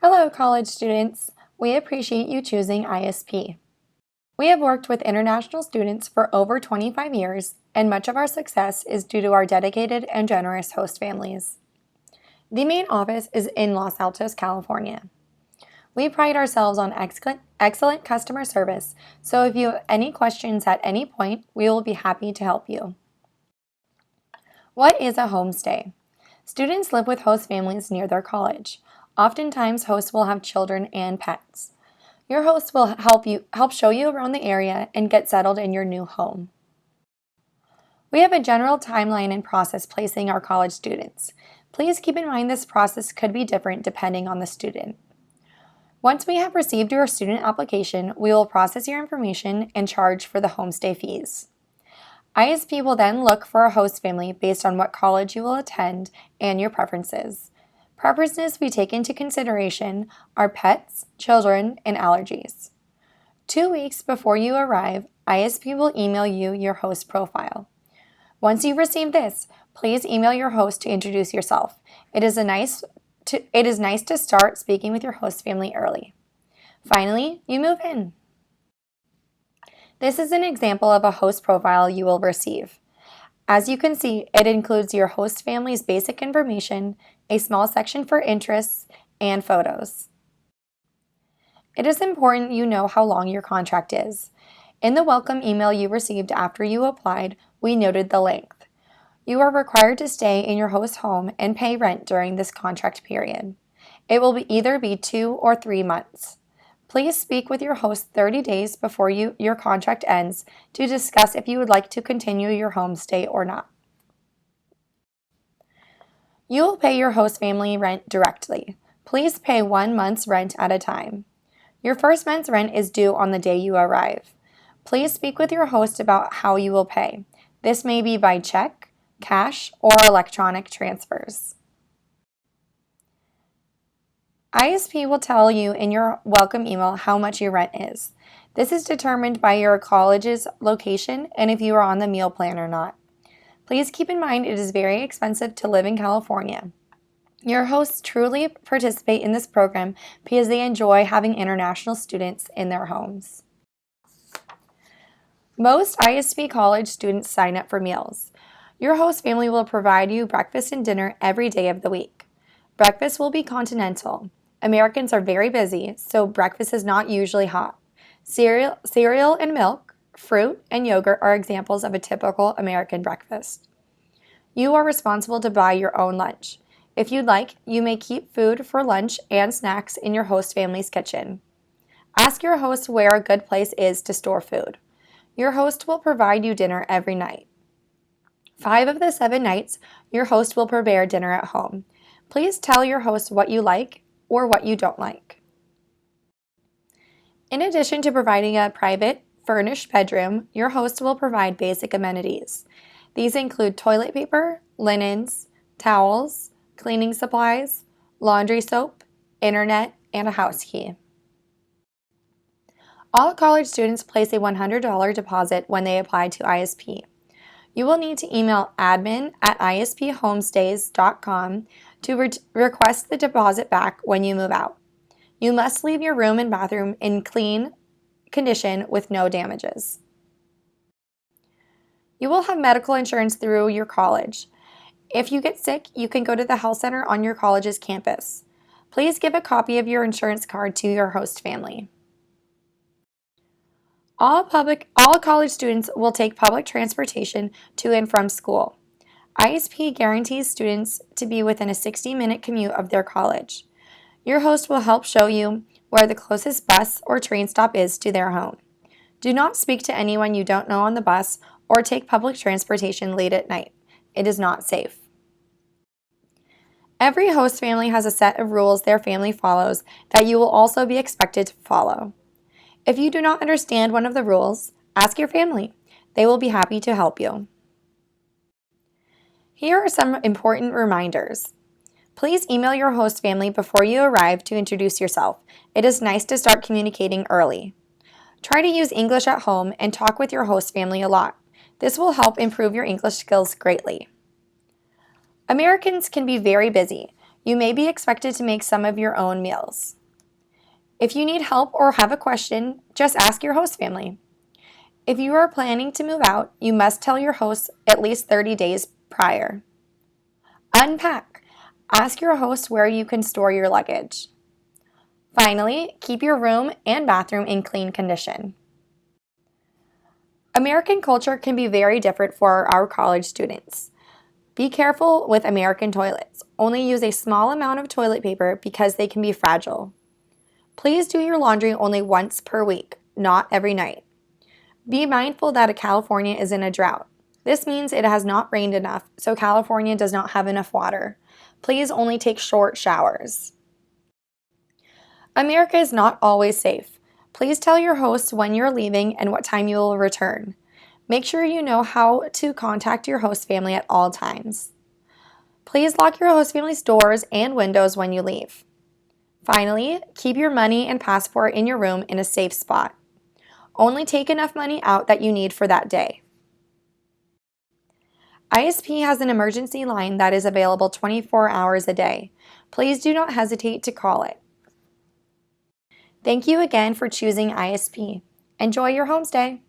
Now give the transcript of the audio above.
Hello, college students. We appreciate you choosing ISP. We have worked with international students for over 25 years, and much of our success is due to our dedicated and generous host families. The main office is in Los Altos, California. We pride ourselves on excellent customer service, so if you have any questions at any point, we will be happy to help you. What is a homestay? Students live with host families near their college. Oftentimes, hosts will have children and pets. Your host will help show you around the area and get settled in your new home. We have a general timeline and process placing our college students. Please keep in mind this process could be different depending on the student. Once we have received your student application, we will process your information and charge for the homestay fees. ISP will then look for a host family based on what college you will attend and your preferences. Preferences we take into consideration are pets, children, and allergies. 2 weeks before you arrive, ISP will email you your host profile. Once you receive this, please email your host to introduce yourself. It is nice to start speaking with your host family early. Finally, you move in. This is an example of a host profile you will receive. As you can see, it includes your host family's basic information, a small section for interests, and photos. It is important you know how long your contract is. In the welcome email you received after you applied, we noted the length. You are required to stay in your host home and pay rent during this contract period. It will either be 2 or 3 months. Please speak with your host 30 days before your contract ends to discuss if you would like to continue your homestay or not. You will pay your host family rent directly. Please pay 1 month's rent at a time. Your first month's rent is due on the day you arrive. Please speak with your host about how you will pay. This may be by check, cash, or electronic transfers. ISP will tell you in your welcome email how much your rent is. This is determined by your college's location and if you are on the meal plan or not. Please keep in mind it is very expensive to live in California. Your hosts truly participate in this program because they enjoy having international students in their homes. Most ISP college students sign up for meals. Your host family will provide you breakfast and dinner every day of the week. Breakfast will be continental. Americans are very busy, so breakfast is not usually hot. Cereal and milk, fruit, and yogurt are examples of a typical American breakfast. You are responsible to buy your own lunch. If you'd like, you may keep food for lunch and snacks in your host family's kitchen. Ask your host where a good place is to store food. Your host will provide you dinner every night. 5 of the 7 nights, your host will prepare dinner at home. Please tell your host what you like or what you don't like. In addition to providing a private, furnished bedroom, your host will provide basic amenities. These include toilet paper, linens, towels, cleaning supplies, laundry soap, internet, and a house key. All college students place a $100 deposit when they apply to ISP. You will need to email admin@isphomestays.com to request the deposit back when you move out. You must leave your room and bathroom in clean condition with no damages. You will have medical insurance through your college. If you get sick, you can go to the health center on your college's campus. Please give a copy of your insurance card to your host family. All college students will take public transportation to and from school. ISP guarantees students to be within a 60-minute commute of their college. Your host will help show you where the closest bus or train stop is to their home. Do not speak to anyone you don't know on the bus or take public transportation late at night. It is not safe. Every host family has a set of rules their family follows that you will also be expected to follow. If you do not understand one of the rules, ask your family. They will be happy to help you. Here are some important reminders. Please email your host family before you arrive to introduce yourself. It is nice to start communicating early. Try to use English at home and talk with your host family a lot. This will help improve your English skills greatly. Americans can be very busy. You may be expected to make some of your own meals. If you need help or have a question, just ask your host family. If you are planning to move out, you must tell your host at least 30 days prior. Unpack. Ask your host where you can store your luggage. Finally, keep your room and bathroom in clean condition. American culture can be very different for our college students. Be careful with American toilets. Only use a small amount of toilet paper because they can be fragile. Please do your laundry only once per week, not every night. Be mindful that California is in a drought. This means it has not rained enough, so California does not have enough water. Please only take short showers. America is not always safe. Please tell your host when you're leaving and what time you will return. Make sure you know how to contact your host family at all times. Please lock your host family's doors and windows when you leave. Finally, keep your money and passport in your room in a safe spot. Only take enough money out that you need for that day. ISP has an emergency line that is available 24 hours a day. Please do not hesitate to call it. Thank you again for choosing ISP. Enjoy your homestay.